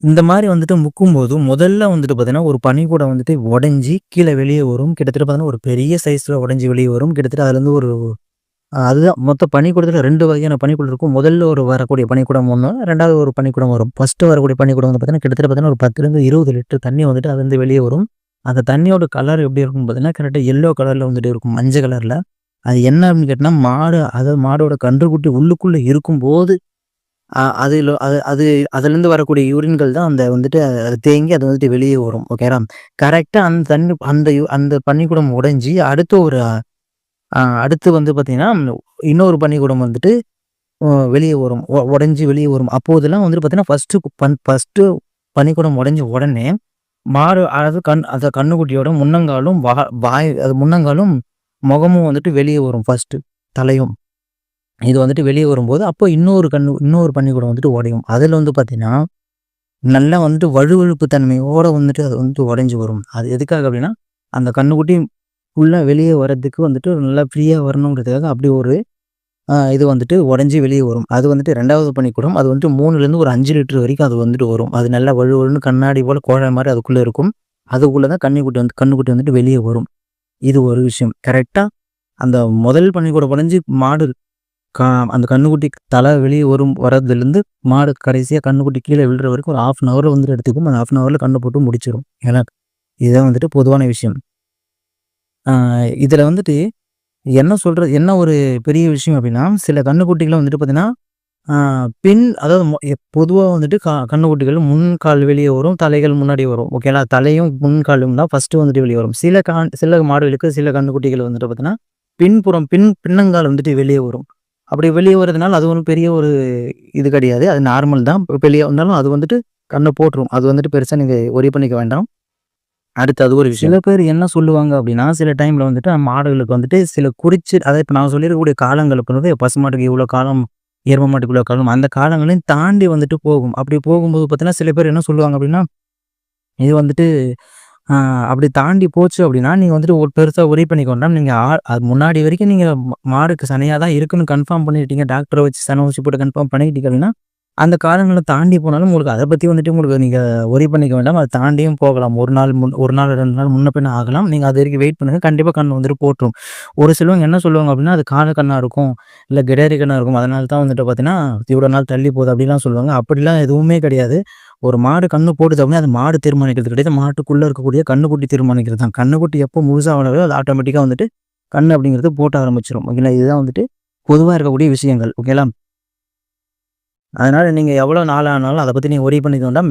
இந்த மாரி வந்துட்டு முக்கும்போது, முதல்ல வந்துட்டு பார்த்தீங்கன்னா, ஒரு பனிக்கூடை வந்துட்டு உடைஞ்சு கீழ வெளிய வரும். கிட்டத்தட்ட பார்த்தீங்கன்னா, ஒரு பெரிய சைஸ்ல உடைஞ்சு வெளிய வரும். கிட்டத்தட்ட அதுலேருந்து ஒரு அதுதான் மொத்த பனிக்கூடத்துல 2 வகையான பனிக்கூடம் இருக்கும். முதல்ல ஒரு வரக்கூடிய பனிக்கூடம் ஒண்ணு, 2வது ஒரு பனிக்கூடம் வரும். ஃபர்ஸ்ட்டு வரக்கூடிய பனிக்கூடம் வந்து பார்த்தீங்கன்னா, கிட்டத்தட்ட பார்த்தீங்கன்னா, ஒரு 10லேருந்து 20 லிட்டர் தண்ணி வந்துட்டு அதுலேருந்து வெளிய வரும். அந்த தண்ணியோட கலர் எப்படி இருக்கும்னு பார்த்தீங்கன்னா, கரெக்ட்டா எல்லோ கலர்ல வந்துட்டு இருக்கும். மஞ்ச கலர்ல. அது என்ன அப்படின்னு கேட்டீங்கன்னா, அதாவது மாடோட கன்றுக்குட்டி உள்ளுக்குள்ள இருக்கும்போது, அதில அது அது அதுலேருந்து வரக்கூடிய யூரின்கள் தான் அந்த வந்துட்டு அது தேங்கி அது வந்துட்டு வெளிய வரும். ஓகேவா? கரெக்ட்டா அந்த தண்ணி அந்த பனிக்குடம் உடைஞ்சு அடுத்து வந்து பார்த்தீங்கன்னா, இன்னொரு பனிக்குடம் வந்துட்டு வெளிய வரும். உடைஞ்சு வெளிய வரும். அப்போதெல்லாம் வந்துட்டு பார்த்தீங்கன்னா, ஃபர்ஸ்ட்டு பனிக்குடம் உடைஞ்ச உடனே, மாடு அதாவது அந்த கன்னுக்குட்டியோட முன்னங்காலும், வாய் அது முன்னங்காலும், முகமும் வந்துட்டு வெளிய வரும் ஃபர்ஸ்ட்டு. தலையும். இது வந்துட்டு வெளிய வரும்போது, அப்போ இன்னொரு பனிக்குடம் வந்துட்டு உடையும். அதுல வந்து பார்த்தீங்கன்னா, நல்லா வந்துட்டு வழுவழுப்பு தன்மையோட வந்துட்டு அது வந்துட்டு உடைஞ்சு வரும். அது எதுக்காக அப்டின்னா, அந்த கன்னுக்குட்டி ஃபுல்லா வெளிய வரதுக்கு வந்துட்டு நல்லா ஃப்ரீயா வரணுங்கிறதுக்காக அப்படி ஒரு இது வந்துட்டு உடைஞ்சு வெளிய வரும். அது வந்துட்டு 2வது பனிக்குடம். அது வந்துட்டு 3லேருந்து ஒரு 5 லிட்டர் வரைக்கும் அது வந்துட்டு வரும். அது நல்லா வழுவழுன்னு கண்ணாடி போல கோழை மாரி அதுக்குள்ள இருக்கும். அதுக்குள்ள தான் கன்னுக்குட்டி வந்துட்டு வெளிய வரும். இது ஒரு விஷயம். கரெக்ட்டா அந்த முதல் பனிக்கூடம் உடைஞ்சு மாடு கா அந்த கன்னுக்குட்டி தலை வெளிய வரதுலேருந்து மாடு கடைசியா கன்னுக்குட்டி கீழ விழுற வரைக்கும் ஒரு 1/2 அன் ஹவர் வந்துட்டு எடுத்துக்கும். அந்த 1/2 அன் ஹவர்ல கண்ண போட்டு முடிச்சிரும். ஏன்னா, இதுதான் வந்துட்டு பொதுவான விஷயம். ஆ இதுல வந்துட்டு என்ன ஒரு பெரிய விஷயம் அப்டின்னா, சில கன்னுக்குட்டிகள வந்துட்டு பார்த்தீங்கன்னா, ஆ அதாவது பொதுவா வந்துட்டு கன்னுக்குட்டிகள் முன் கால் வெளிய வரும். தலைகள் முன்னாடி வரும். ஓகேங்களா? தலையும், முன் காலும் தான் ஃபர்ஸ்ட்டு வந்துட்டு வெளிய வரும். சில மாடுகளுக்கு சில கன்னுக்குட்டிகள் வந்துட்டு பார்த்தீங்கன்னா, பின்னங்கால் வந்துட்டு வெளிய வரும். அப்படி வெளிய வரதுனால அது ஒண்ணும் பெரிய ஒரு இது கிடையாது. அது நார்மல் தான். வெளிய வந்தாலும் அது வந்துட்டு கண்ண போட்டுரும். அது வந்துட்டு பெருசா நீங்க வொரி பண்ணிக்க வேண்டாம். அடுத்து அது ஒரு விஷயம். சில பேர் என்ன சொல்லுவாங்க அப்டின்னா, சில டைம்ல வந்துட்டு மாடுகளுக்கு வந்துட்டு சில அதாவது இப்ப நான் சொல்லியிருக்கக்கூடிய காலங்களுக்கு வந்து பசுமாட்டுக்கு இவ்வளோ காலம், எரும மாட்டுக்கு இவ்வளோ காலம், அந்த காலங்களையும் தாண்டி வந்துட்டு போகும். அப்படி போகும்போது பார்த்தீங்கன்னா, சில பேர் என்ன சொல்லுவாங்க அப்டின்னா, இது வந்துட்டு ஆ அப்படி தாண்டி போச்சு அப்டின்னா, நீங்க வந்துட்டு ஒரு பெருசா வொரி பண்ணிக்க வேண்டாம். நீங்க அது முன்னாடி வரைக்கும் நீங்க மாடுக்கு சனையா தான் இருக்குன்னு கன்ஃபார்ம் பண்ணிட்டீங்க. டாக்டர வச்சு சன ஊசி போட்டு கன்ஃபார்ம் பண்ணிக்கிட்டீங்க அப்டின்னா, அந்த காலங்கள தாண்டி போனாலும் உங்களுக்கு அத பத்தி வந்துட்டு உங்களுக்கு நீங்க வொரி பண்ணிக்க வேண்டாம். அத தாண்டியும் போகலாம். 1 நாள் 2 நாள் முன்ன பின்ன ஆகலாம். நீங்க அது வரைக்கும் வெயிட் பண்ணுங்க. கண்டிப்பா கண்ணு வந்துட்டு போட்டுரும். ஒரு சிலவங்க என்ன சொல்லுவாங்க அப்டின்னா, அது காள கண்ணா இருக்கும். இல்ல கிடாரி கண்ணா இருக்கும். அதனால தான் வந்துட்டு பார்த்தீங்கன்னா, இவ்வளோ நாள் தள்ளி போகுது அப்டிலாம் சொல்லுவாங்க. அப்படிலாம் எதுவுமே கிடையாது. ஒரு மாடு கண்ணு போடுது அப்டின்னா, அது மாடு தீர்மானிக்கிறது கிடையாது. மாட்டுக்குள்ள இருக்கக்கூடிய கன்னுக்குட்டி தீர்மானிக்கிறது தான். கன்னுக்குட்டி எப்போ முழுசா வளருதோ, அது ஆட்டோமேட்டிக்கா வந்துட்டு கண்ணு அப்படிங்கிறது போட்ட ஆரம்பிச்சுரும். ஓகேங்களா? இதுதான் வந்துட்டு பொதுவா இருக்கக்கூடிய விஷயங்கள். ஓகேங்களா? அதனால நீங்க எவ்வளோ நாள் ஆனாலும் அத பத்தி நீங்க வொரி பண்ணிக்க வேண்டாம்.